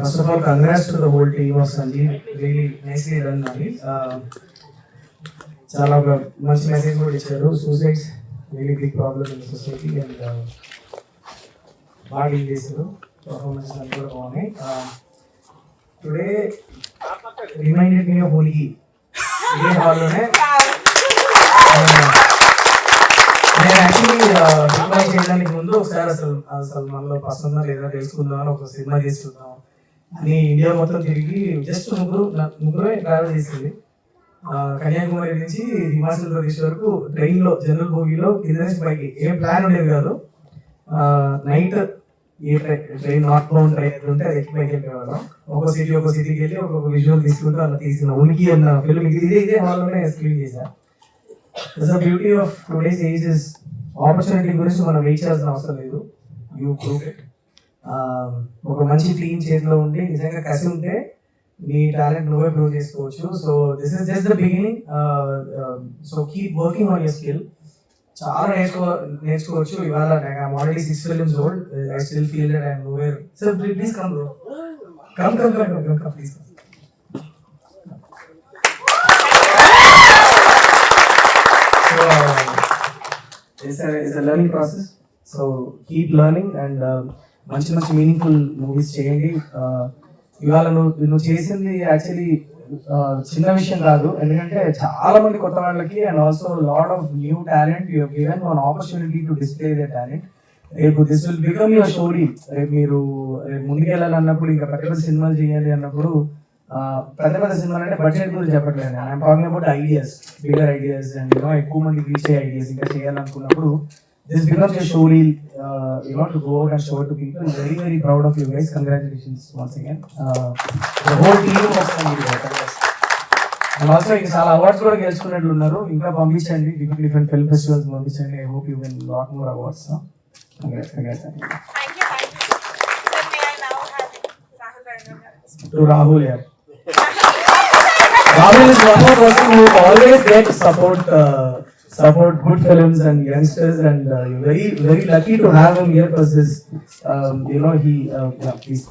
First of all, congrats to the whole team of Sanjeev. Really nicely done, Nani. చాలా ఒక మంచి message కూడా ఇచ్చారు. Suicides really big problem in society and బాగా deal చేశారు. Performance అన్నీ కూడా బాగున్నాయి. Today reminded me of Holi. ఇదే హాల్లోనే నేను యాక్చువల్లీ సినిమా చేయడానికి ముందు ఒకసారి అసలు మనలో పసందా లేదా తెలుసుకుందాం అని ఒక సినిమా చేసి చూద్దాం అని ఇండియా మొత్తం తిరిగి జస్ట్ ముగ్గురే ట్రావెల్ చేసింది. కన్యాకుమారి నుంచి హిమాచల్ ప్రదేశ్ వరకు ట్రైన్లో జనరల్ బోగీలో కింద నుంచి పైకి ఏం ప్లాన్ ఉండేది కాదు. నైట్ ఏ ట్రైన్ నార్త్ బౌండ్ ట్రైన్ అయితే ఉంటే అది ఎక్కి పైకి వెళ్ళేవాళ్ళం. ఒక సిటీకి వెళ్ళి ఒక్కొక్క విజువల్ తీసుకుంటూ అలా తీసిన ఉనికి అన్న ఫిల్మ్ ఇదే హాల్లోనే స్క్రీన్ చేశాను. The beauty of today's age is opportunity గురించి మనం వెయిట్ చేయాల్సిన అవసరం లేదు. You prove it. ఒక మంచి టీమ్ చేతిలో ఉండి నిజంగా కసి ఉంటే నీ టాలెంట్ నువ్వే ప్రూవ్ చేసుకోవచ్చు. So this is just the beginning. So keep working on your skill. చాలా నేర్చుకోవచ్చు. ఇవాళ I'm already 6 films old. I still feel that I'm nowhere. Sir, please come bro. Come please. So it's a learning process. So keep learning and మంచి meaningful movies చేయండి. ఇవాళ నువ్వు చేసింది actually చిన్న విషయం కాదు. ఎందుకంటే చాలా మంది కొత్త వాళ్ళకి and also lot of new talent you given one opportunity to display the talent. రేపు this will become your story. రేపు మీరు ముందుకెళ్ళాలన్నప్పుడు ఇంకా పెద్ద పెద్ద సినిమాలు చేయాలి అన్నప్పుడు పెద్ద సినిమాలు అంటే బడ్జెట్ గురించి చెప్పట్లేదు. I'm talking about ideas, bigger ideas and ఎక్కువ మంది రీచ్ అయ్యే ఐడియాస్ ఇంకా చేయాలనుకున్నప్పుడు this becomes your story. You want to go out and show it to people. I'm very, very proud of you guys. Congratulations once again. The whole team was and also ఇంకా చాలా awards కూడా గెలుచుకున్నట్లు ఉన్నారు. ఇంకా పంపించండి, different film festivals పంపించండి. I hope you win a lot more awards. Congrats. Thank you. Sir, may I now have to Rahul. Yeah. Rahul is one more person who always gets support good films and youngsters, and you're very, very lucky to have him here because his, he, please.